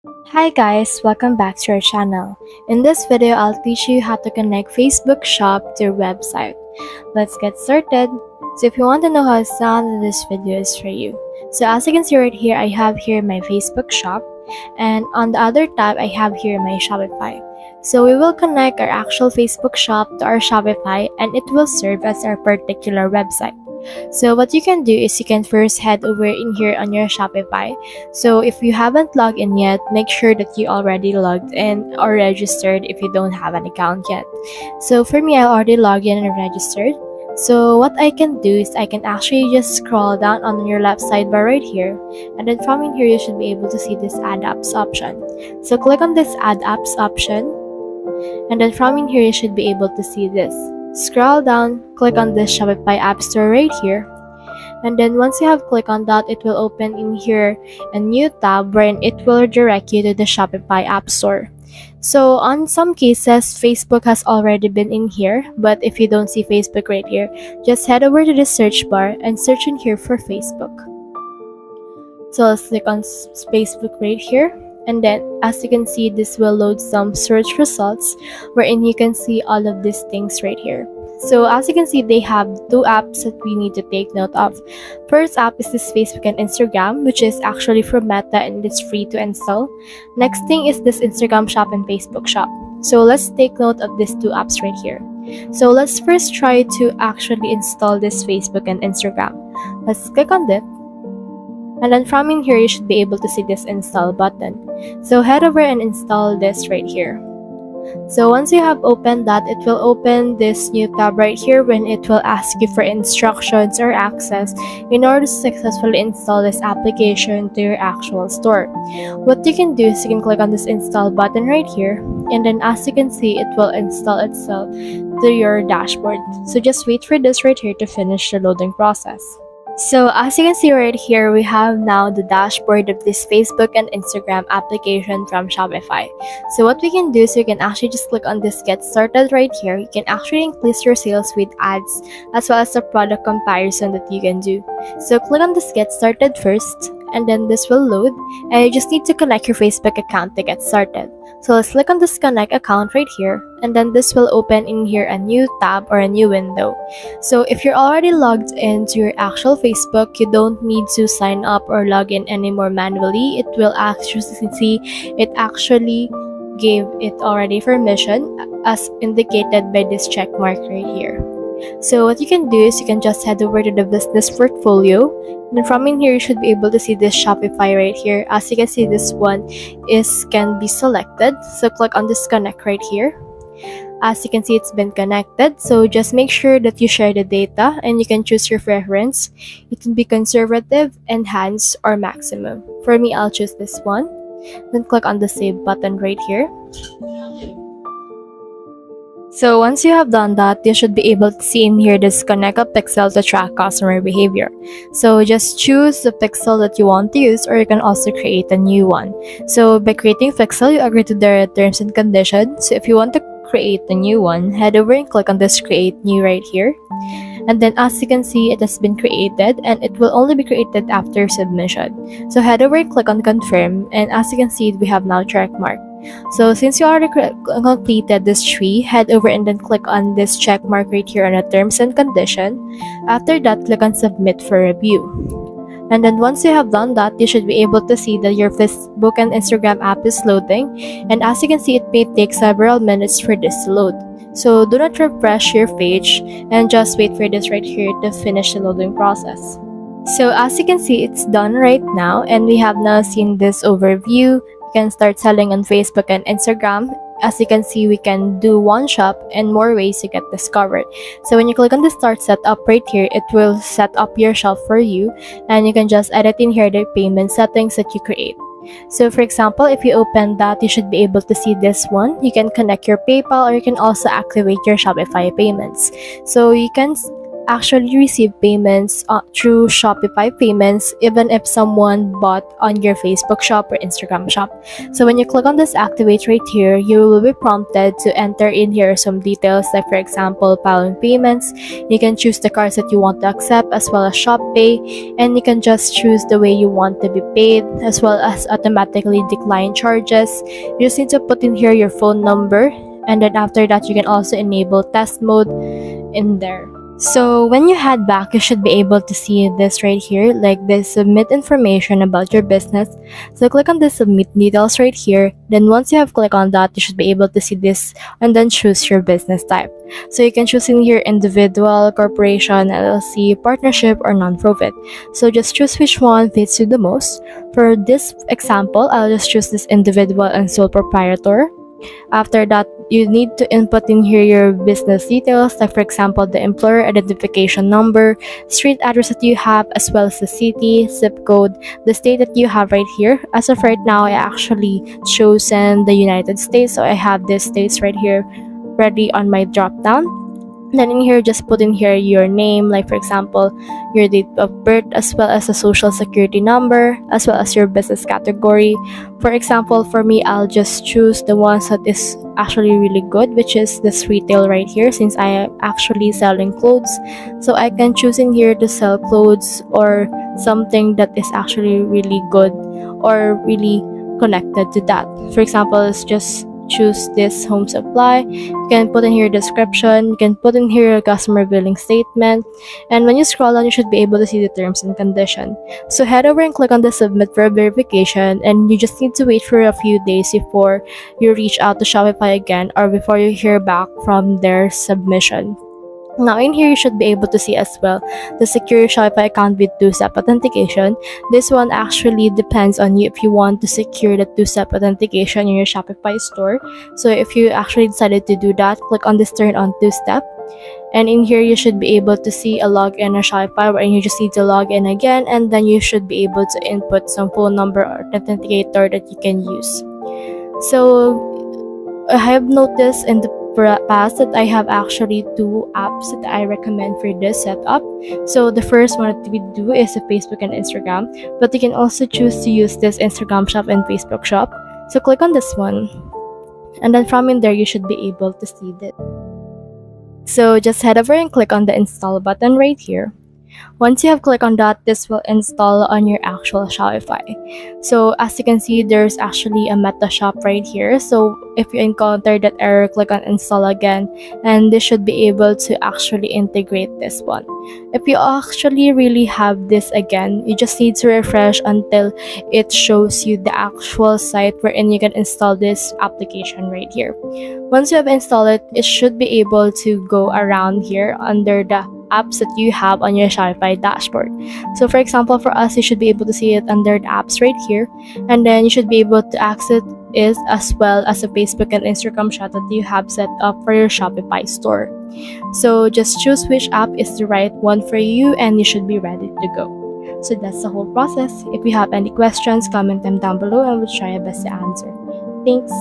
Hi guys, welcome back to our channel. In this video, I'll teach you how to connect Facebook Shop to your website. Let's get started. So if you want to know how it's done, then this video is for you. So as you can see right here, I have here my Facebook Shop, and on the other tab, I have here my Shopify. So we will connect our actual Facebook Shop to our Shopify, and it will serve as our particular website. So what you can do is you can first head over in here on your Shopify. So if you haven't logged in yet, make sure that you already logged in or registered if you don't have an account yet. So for me, I already logged in and registered. So what I can do is I can actually just scroll down on your left sidebar right here, and then from in here you should be able to see this add apps option. So click on this add apps option, and then from in here you should be able to see this. Scroll down, click on this Shopify App Store right here, and then once you have clicked on that, it will open in here a new tab wherein it will redirect you to the Shopify App Store. So on some cases, Facebook has already been in here, but if you don't see Facebook right here, just head over to the search bar and search in here for Facebook. So let's click on Facebook right here. And then as you can see, this will load some search results wherein you can see all of these things right here. So as you can see, they have two apps that we need to take note of. First app is this Facebook and Instagram, which is actually from Meta and it's free to install. Next thing is this Instagram Shop and Facebook Shop. So let's take note of these two apps right here. So let's first try to actually install this Facebook and Instagram. Let's click on it. And then from in here, you should be able to see this install button. So head over and install this right here. So once you have opened that, it will open this new tab right here when it will ask you for instructions or access in order to successfully install this application to your actual store. What you can do is you can click on this install button right here, and then as you can see, it will install itself to your dashboard. So just wait for this right here to finish the loading process. So as you can see right here, we have now the dashboard of this Facebook and Instagram application from Shopify. So what we can do is we can actually just click on this get started right here. You can actually increase your sales with ads as well as the product comparison that you can do. So click on this get started first, and then this will load, and you just need to connect your Facebook account to get started. So let's click on this connect account right here, and then this will open in here a new tab or a new window. So if you're already logged into your actual Facebook, you don't need to sign up or log in anymore manually. It will actually see it actually gave it already permission as indicated by this check mark right here. So what you can do is you can just head over to the business portfolio, and from in here you should be able to see this Shopify right here. As you can see, this one can be selected. So click on this connect right here. As you can see, it's been connected. So just make sure that you share the data, and you can choose your preference. It can be conservative, enhanced, or maximum. For me, I'll choose this one. Then click on the save button right here. So once you have done that, you should be able to see in here this connect a pixel to track customer behavior. So just choose the pixel that you want to use, or you can also create a new one. So by creating pixel, you agree to the terms and conditions. So if you want to create a new one, head over and click on this create new right here. And then as you can see, it has been created, and it will only be created after submission. So head over and click on confirm, and as you can see, we have now check mark. So since you already completed this tree, head over and then click on this check mark right here on the terms and condition. After that, click on submit for review. And then once you have done that, you should be able to see that your Facebook and Instagram app is loading. And as you can see, it may take several minutes for this to load. So do not refresh your page, and just wait for this right here to finish the loading process. So as you can see, it's done right now, and we have now seen this overview. We can start selling on Facebook and Instagram. As you can see, we can do one shop and more ways to get discovered. So when you click on the start setup right here, it will set up your shop for you, and you can just edit in here the payment settings that you create. So for example, if you open that, you should be able to see this one. You can connect your PayPal, or you can also activate your Shopify payments. So you can actually receive payments through Shopify payments even if someone bought on your Facebook shop or Instagram shop. So when you click on this activate right here, you will be prompted to enter in here some details, like for example following payments. You can choose the cards that you want to accept as well as Shop Pay, and you can just choose the way you want to be paid as well as automatically decline charges. You just need to put in here your phone number, and then after that you can also enable test mode in there. So when you head back, you should be able to see this right here, like this submit information about your business. So click on the submit details right here. Then once you have clicked on that, you should be able to see this and then choose your business type. So you can choose in here individual, corporation, LLC, partnership, or non-profit. So just choose which one fits you the most. For this example, I'll just choose this individual and sole proprietor. After that, you need to input in here your business details, like for example the employer identification number, street address that you have, as well as the city, zip code, the state that you have right here. As of right now, I actually chosen the United States, so I have these states right here ready on my drop down. Then in here, just put in here your name, like for example your date of birth, as well as a social security number, as well as your business category. For example, for me, I'll just choose the ones that is actually really good, which is this retail right here, since I am actually selling clothes. So I can choose in here to sell clothes or something that is actually really good or really connected to that. For example, let's just choose this home supply. You can put in here description, you can put in here your customer billing statement, and when you scroll down, you should be able to see the terms and condition. So head over and click on the submit for verification, and you just need to wait for a few days before you reach out to Shopify again or before you hear back from their submission. Now in here, you should be able to see as well the secure Shopify account with two-step authentication. This one actually depends on you if you want to secure the two-step authentication in your Shopify store. So if you actually decided to do that, click on this turn on two-step. And in here, you should be able to see a login or Shopify, wherein you just need to log in again, and then you should be able to input some phone number or authenticator that you can use. So I have noticed in the past that I have actually two apps that I recommend for this setup. So the first one that we do is the Facebook and Instagram, but you can also choose to use this Instagram shop and Facebook shop. So click on this one, and then from in there you should be able to see this. So just head over and click on the install button right here. Once you have clicked on that, this will install on your actual Shopify. So as you can see, there's actually a meta shop right here. So if you encounter that error, click on install again, and this should be able to actually integrate this one. If you actually really have this again, you just need to refresh until it shows you the actual site wherein you can install this application right here. Once you have installed it, it should be able to go around here under the apps that you have on your Shopify dashboard. So for example, for us, you should be able to see it under the apps right here, and then you should be able to access it as well as a Facebook and Instagram shop that you have set up for your Shopify store. So just choose which app is the right one for you, and you should be ready to go. So that's the whole process. If you have any questions, comment them down below and we'll try our best to answer. Thanks.